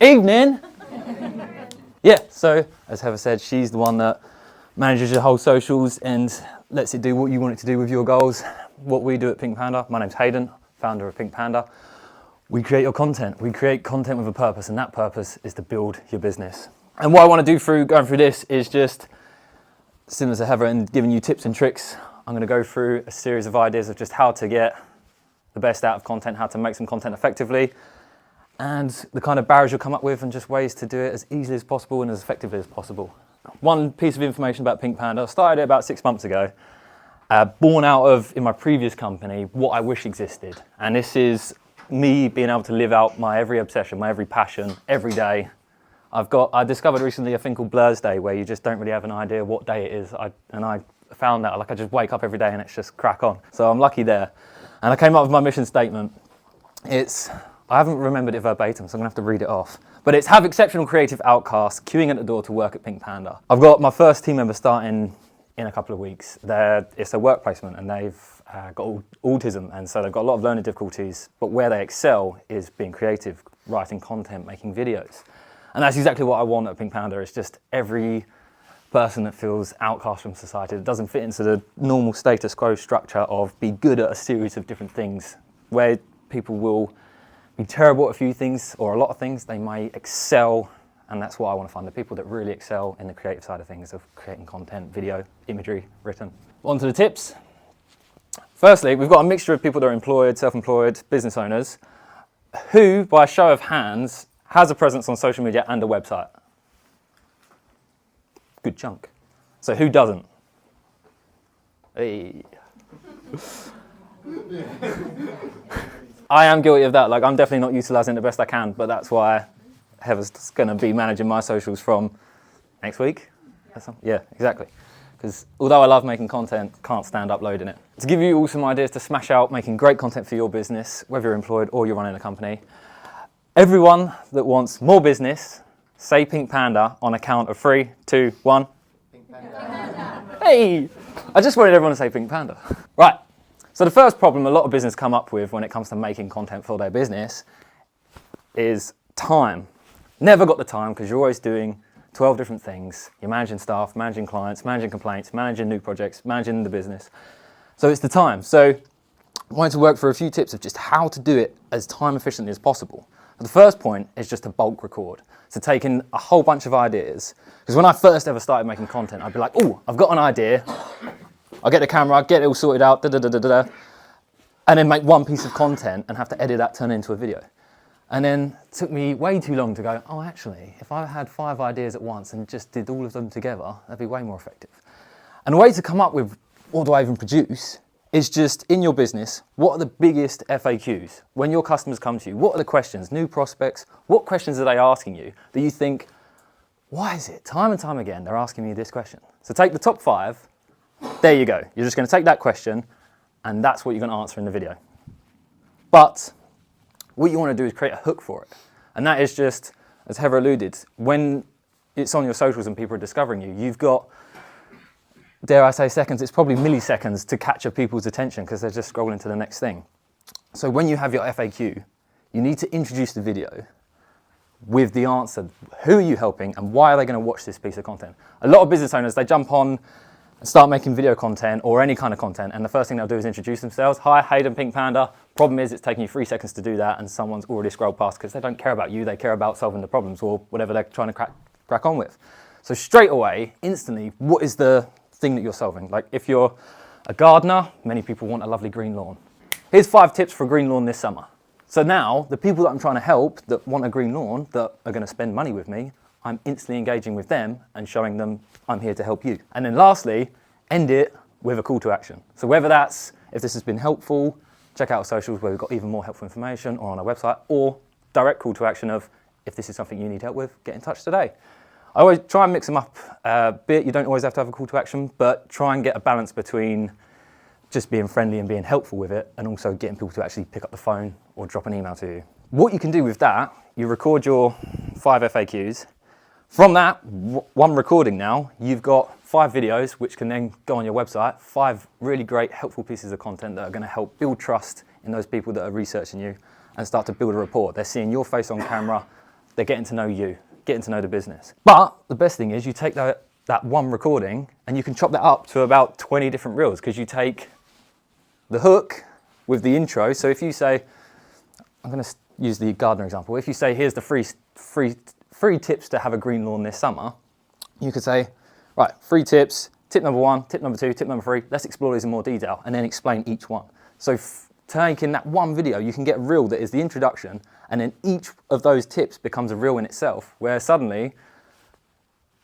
Evening! Yeah, so as Heather said, she's the one that manages your whole socials and lets it do what you want it to do with your goals. What we do at Pink Panda, my name's Hayden, founder of Pink Panda. We create your content. We create content with a purpose, and that purpose is to build your business. And what I want to do through going through this is just, similar to Heather and giving you tips and tricks, I'm going to go through a series of ideas of just how to get the best out of content, how to make some content effectively, and the kind of barriers you'll come up with and just ways to do it as easily as possible and as effectively as possible. One piece of information about Pink Panda, I started it about 6 months ago, born out of, in my previous company, what I wish existed. And this is me being able to live out my every obsession, my every passion, every day. I discovered recently a thing called Blur's Day, where you just don't really have an idea what day it is. And I found that, I just wake up every day and it's just crack on. So I'm lucky there. And I came up with my mission statement. I haven't remembered it verbatim, so I'm gonna have to read it off. But it's have exceptional creative outcasts queuing at the door to work at Pink Panda. I've got my first team member starting in a couple of weeks. It's a work placement and they've got autism, and so they've got a lot of learning difficulties, but where they excel is being creative, writing content, making videos. And that's exactly what I want at Pink Panda. It's just every person that feels outcast from society, that doesn't fit into the normal status quo structure of be good at a series of different things, where people will be terrible at a few things or a lot of things, they may excel, and that's what I want to find, the people that really excel in the creative side of things, of creating content, video, imagery, written. On to the tips. Firstly, we've got a mixture of people that are employed, self-employed, business owners, who, by a show of hands, has a presence on social media and a website. Good chunk. So who doesn't? Hey. I am guilty of that. I'm definitely not utilising it the best I can, but that's why Heather's going to be managing my socials from next week. Yeah, exactly. Because although I love making content, can't stand uploading it. To give you all some ideas to smash out making great content for your business, whether you're employed or you're running a company, everyone that wants more business, say Pink Panda on a count of 3, 2, 1. Pink Panda. Hey! I just wanted everyone to say Pink Panda. Right. So the first problem a lot of business come up with when it comes to making content for their business is time. Never got the time because you're always doing 12 different things. You're managing staff, managing clients, managing complaints, managing new projects, managing the business. So it's the time. So I wanted to work for a few tips of just how to do it as time efficiently as possible. The first point is just to bulk record. So take in a whole bunch of ideas. Because when I first ever started making content, I'd be like, oh, I've got an idea. I'll get the camera, get it all sorted out, and then make one piece of content and have to edit that, turn it into a video. And then it took me way too long to go, oh, actually, if I had 5 ideas at once and just did all of them together, that'd be way more effective. And the way to come up with what do I even produce is just in your business, what are the biggest FAQs? When your customers come to you, what are the questions, new prospects, what questions are they asking you that you think, why is it time and time again they're asking me this question? So take the top 5. There you go. You're just going to take that question and that's what you're going to answer in the video. But what you want to do is create a hook for it. And that is just, as Heather alluded, when it's on your socials and people are discovering you, you've got, dare I say seconds, it's probably milliseconds to capture people's attention because they're just scrolling to the next thing. So when you have your FAQ, you need to introduce the video with the answer. Who are you helping and why are they going to watch this piece of content? A lot of business owners, they jump on and start making video content or any kind of content, and the first thing they'll do is introduce themselves. Hi, Hayden, Pink Panda. Problem is, it's taking you 3 seconds to do that, and someone's already scrolled past because they don't care about you, they care about solving the problems or whatever they're trying to crack on with. So straight away, instantly, what is the thing that you're solving? Like if you're a gardener, many people want a lovely green lawn. Here's 5 tips for a green lawn this summer. So now, the people that I'm trying to help that want a green lawn, that are going to spend money with me, I'm instantly engaging with them and showing them I'm here to help you. And then lastly, end it with a call to action. So whether that's, if this has been helpful, check out our socials where we've got even more helpful information, or on our website, or direct call to action of, if this is something you need help with, get in touch today. I always try and mix them up a bit. You don't always have to have a call to action, but try and get a balance between just being friendly and being helpful with it, and also getting people to actually pick up the phone or drop an email to you. What you can do with that, you record your 5 FAQs. From that one recording now, you've got 5 videos which can then go on your website, 5 really great helpful pieces of content that are going to help build trust in those people that are researching you and start to build a rapport. They're seeing your face on camera, they're getting to know you, getting to know the business. But the best thing is you take that one recording and you can chop that up to about 20 different reels, because you take the hook with the intro. So if you say, I'm going to use the gardener example. If you say, here's the free tips to have a green lawn this summer, you could say, right, 3 tips, tip number 1, tip number 2, tip number 3, let's explore these in more detail, and then explain each one. So taking that one video, you can get a reel that is the introduction, and then each of those tips becomes a reel in itself, where suddenly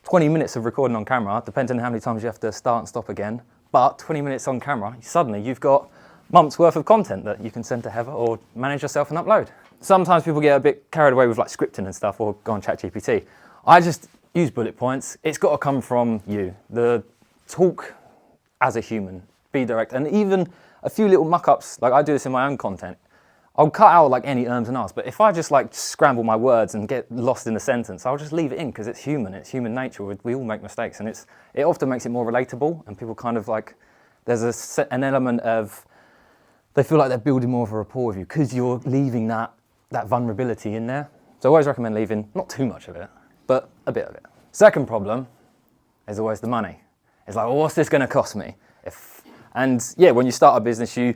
20 minutes of recording on camera, depending on how many times you have to start and stop again, but 20 minutes on camera, suddenly you've got months worth of content that you can send to Heather or manage yourself and upload. Sometimes people get a bit carried away with like scripting and stuff, or go on ChatGPT. I just use bullet points. It's got to come from you. The talk as a human, be direct, and even a few little muck-ups, like I do this in my own content. I'll cut out like any ums and ahs, but if I just like scramble my words and get lost in a sentence, I'll just leave it in, because it's human nature. We all make mistakes, and it often makes it more relatable, and people kind of like, there's an element of, they feel like they're building more of a rapport with you because you're leaving that vulnerability in there. So I always recommend leaving not too much of it, but a bit of it. Second problem is always the money. It's like, well, what's this going to cost me? And yeah, when you start a business, you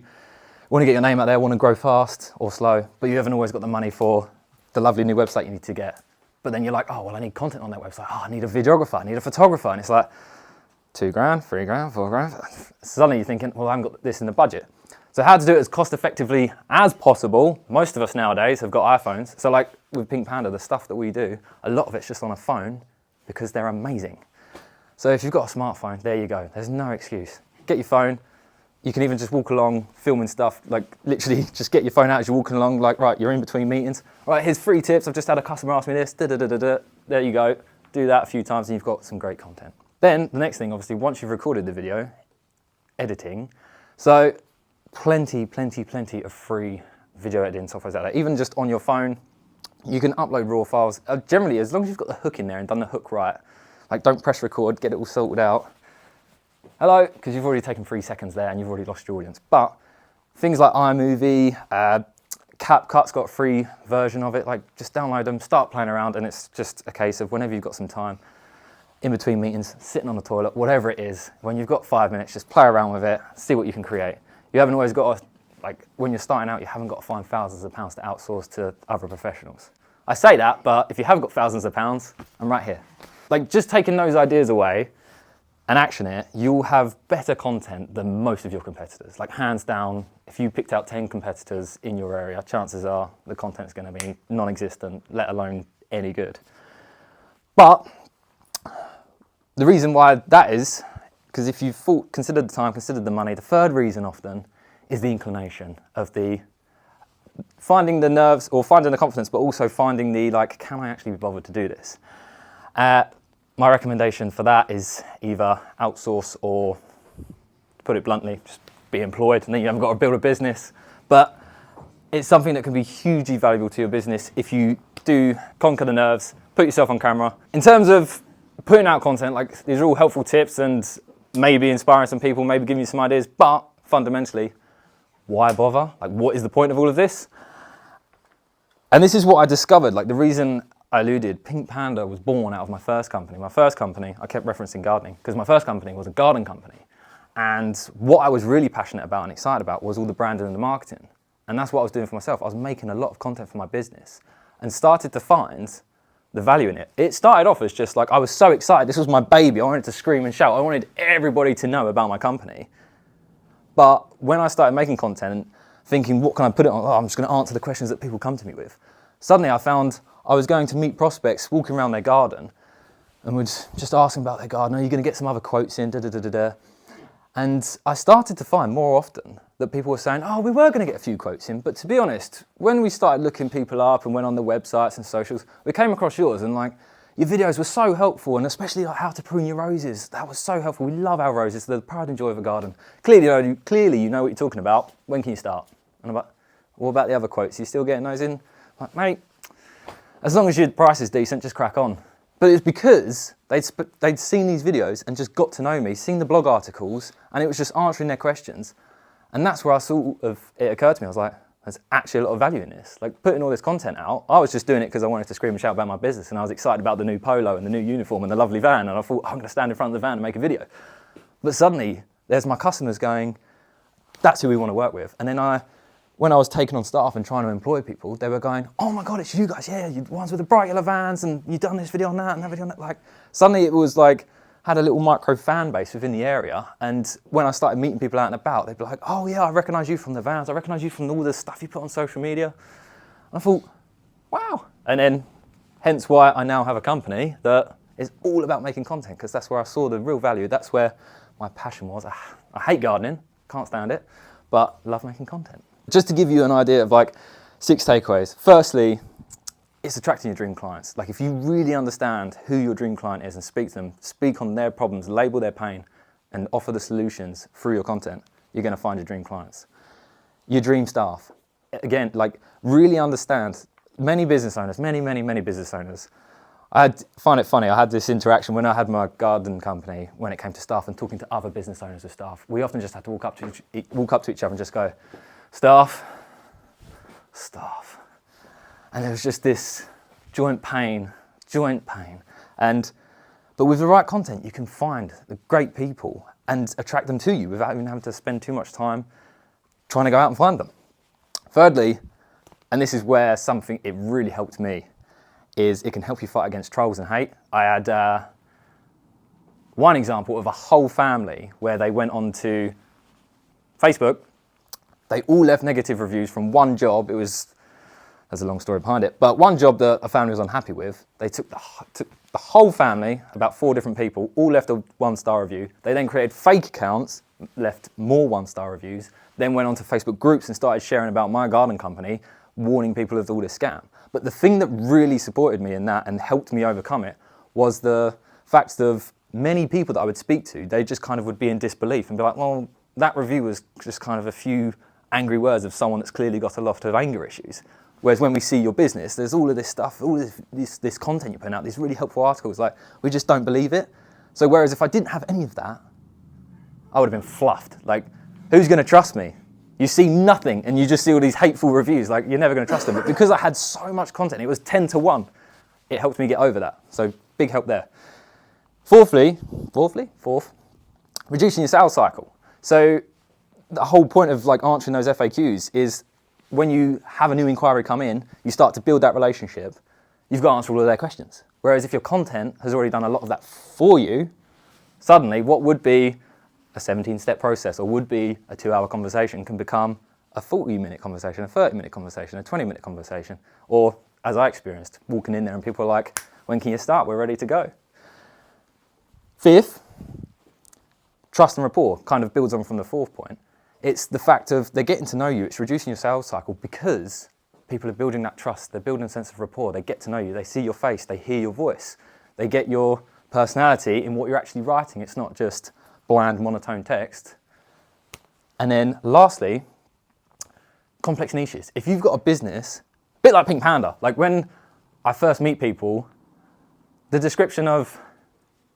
want to get your name out there, want to grow fast or slow, but you haven't always got the money for the lovely new website you need to get. But then you're like, oh, well, I need content on that website. Oh, I need a videographer, I need a photographer. And it's like, $2,000, $3,000, $4,000. Suddenly you're thinking, well, I haven't got this in the budget. So how to do it as cost effectively as possible. Most of us nowadays have got iPhones. So like with Pink Panda, the stuff that we do, a lot of it's just on a phone because they're amazing. So if you've got a smartphone, there you go. There's no excuse. Get your phone. You can even just walk along filming stuff, like literally just get your phone out as you're walking along, like, right, you're in between meetings. Right, here's 3 tips. I've just had a customer ask me this, There you go. Do that a few times and you've got some great content. Then the next thing, obviously, once you've recorded the video, editing. So plenty of free video editing software out there. Even just on your phone, you can upload raw files. Generally, as long as you've got the hook in there and done the hook right, like don't press record, get it all sorted out. Hello, because you've already taken 3 seconds there and you've already lost your audience. But things like iMovie, CapCut's got a free version of it. Like just download them, start playing around, and it's just a case of whenever you've got some time, in between meetings, sitting on the toilet, whatever it is, when you've got 5 minutes, just play around with it, see what you can create. You haven't always got to, like when you're starting out, you haven't got to find thousands of pounds to outsource to other professionals. I say that, but if you have got thousands of pounds, I'm right here. Like just taking those ideas away and action it, you'll have better content than most of your competitors. Like hands down, if you picked out 10 competitors in your area, chances are the content's going to be non-existent, let alone any good. But the reason why that is, because if you've considered the time, considered the money, the third reason often is the inclination of the finding the nerves or finding the confidence, but also finding the like, can I actually be bothered to do this? My recommendation for that is either outsource or, to put it bluntly, just be employed, and then you haven't got to build a business. But it's something that can be hugely valuable to your business if you do conquer the nerves, put yourself on camera. In terms of putting out content, like these are all helpful tips and maybe inspiring some people, maybe giving you some ideas, but fundamentally, why bother? Like, what is the point of all of this? And this is what I discovered. Like, the reason I alluded, Pink Panda was born out of my first company. My first company, I kept referencing gardening, because my first company was a garden company. And what I was really passionate about and excited about was all the branding and the marketing. And that's what I was doing for myself. I was making a lot of content for my business and started to find the value in it. It started off as just like, I was so excited. This was my baby. I wanted to scream and shout. I wanted everybody to know about my company. But when I started making content, thinking, what can I put it on? Oh, I'm just going to answer the questions that people come to me with. Suddenly I found I was going to meet prospects, walking around their garden, and would just ask them about their garden. Are you going to get some other quotes in? And I started to find more often that people were saying, oh, we were going to get a few quotes in, but to be honest, when we started looking people up and went on the websites and socials, we came across yours, and like, your videos were so helpful, and especially like how to prune your roses. That was so helpful. We love our roses. They're the pride and joy of a garden. Clearly you know what you're talking about. When can you start? And I'm like, what about the other quotes? Are you still getting those in? I'm like, mate, as long as your price is decent, just crack on. But it's because they'd seen these videos and just got to know me, seen the blog articles, and it was just answering their questions. And that's where it occurred to me. I was like, there's actually a lot of value in this. Like putting all this content out, I was just doing it because I wanted to scream and shout about my business, and I was excited about the new polo and the new uniform and the lovely van, and I thought, I'm going to stand in front of the van and make a video. But suddenly, there's my customers going, that's who we want to work with. And then when I was taking on staff and trying to employ people, they were going, oh my God, it's you guys, yeah, you the ones with the bright yellow vans, and you've done this video on that and that video on that. Like, suddenly it was like, had a little micro fan base within the area. And when I started meeting people out and about, they'd be like, oh yeah, I recognize you from the vans. I recognize you from all the stuff you put on social media. And I thought, wow. And then hence why I now have a company that is all about making content, because that's where I saw the real value. That's where my passion was. I hate gardening, can't stand it, but love making content. Just to give you an idea of like 6 takeaways. Firstly, it's attracting your dream clients. Like if you really understand who your dream client is and speak to them, speak on their problems, label their pain, and offer the solutions through your content, you're going to find your dream clients. Your dream staff. Again, like really understand. Many business owners, many business owners. I find it funny, I had this interaction when I had my garden company, when it came to staff and talking to other business owners of staff. We often just had to walk up to each other and just go, staff. And there was just this joint pain. But with the right content, you can find the great people and attract them to you without even having to spend too much time trying to go out and find them. Thirdly, and this is where it really helped me, is it can help you fight against trolls and hate. I had one example of a whole family where they went onto Facebook. They all left negative reviews from one job. There's a long story behind it, but one job that a family was unhappy with, they took the whole family, about 4 different people, all left a 1-star review. They then created fake accounts, left more 1-star reviews, then went onto Facebook groups and started sharing about my garden company, warning people of all this scam. But the thing that really supported me in that and helped me overcome it was the fact of many people that I would speak to, they just kind of would be in disbelief and be like, well, that review was just kind of a few angry words of someone that's clearly got a lot of anger issues. Whereas when we see your business, there's all of this stuff, all this content you're putting out, these really helpful articles, like we just don't believe it. So whereas if I didn't have any of that, I would have been fluffed. Like, who's going to trust me? You see nothing and you just see all these hateful reviews, like you're never going to trust them. But because I had so much content, it was 10 to 1, it helped me get over that. So big help there. Fourth, reducing your sales cycle. So the whole point of like answering those FAQs is when you have a new inquiry come in, you start to build that relationship, you've got to answer all of their questions. Whereas if your content has already done a lot of that for you, suddenly what would be a 17-step process or would be a 2-hour conversation can become a 40-minute conversation, a 30-minute conversation, a 20-minute conversation. Or, as I experienced, walking in there and people are like, when can you start? We're ready to go. Fifth, trust and rapport kind of builds on from the 4th point. It's the fact of they're getting to know you. It's reducing your sales cycle because people are building that trust. They're building a sense of rapport. They get to know you. They see your face. They hear your voice. They get your personality in what you're actually writing. It's not just bland, monotone text. And then lastly, complex niches. If you've got a business, a bit like Pink Panda, like when I first meet people, the description of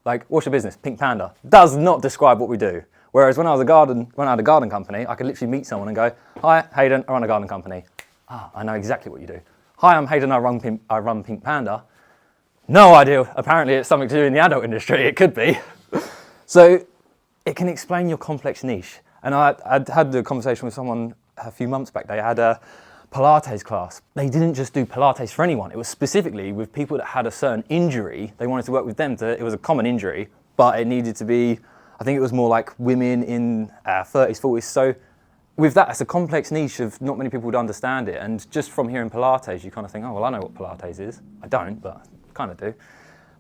like, what's your business? Pink Panda does not describe what we do. Whereas when I had a garden company, I could literally meet someone and go, hi, Hayden, I run a garden company. Ah, I know exactly what you do. Hi, I'm Hayden, I run Pink Panda. No idea, apparently it's something to do in the adult industry, it could be. So it can explain your complex niche. And I'd had the conversation with someone a few months back. They had a Pilates class. They didn't just do Pilates for anyone. It was specifically with people that had a certain injury. They wanted to work with them. It was a common injury, but it needed to be, I think it was more like women in 30s, 40s. So with that, it's a complex niche of not many people would understand it. And just from hearing Pilates, you kind of think, oh, well, I know what Pilates is. I don't, but I kind of do.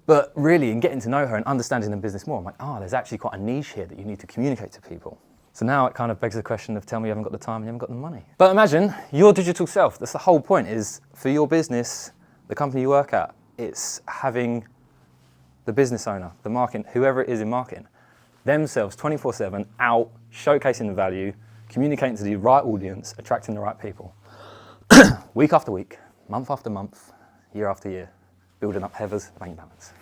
But really, in getting to know her and understanding the business more, I'm like, oh, there's actually quite a niche here that you need to communicate to people. So now it kind of begs the question of tell me you haven't got the time and you haven't got the money. But imagine your digital self. That's the whole point, is for your business, the company you work at, it's having the business owner, the marketing, whoever it is in marketing, themselves 24/7 out, showcasing the value, communicating to the right audience, attracting the right people. Week after week, month after month, year after year, building up Heather's bank balance.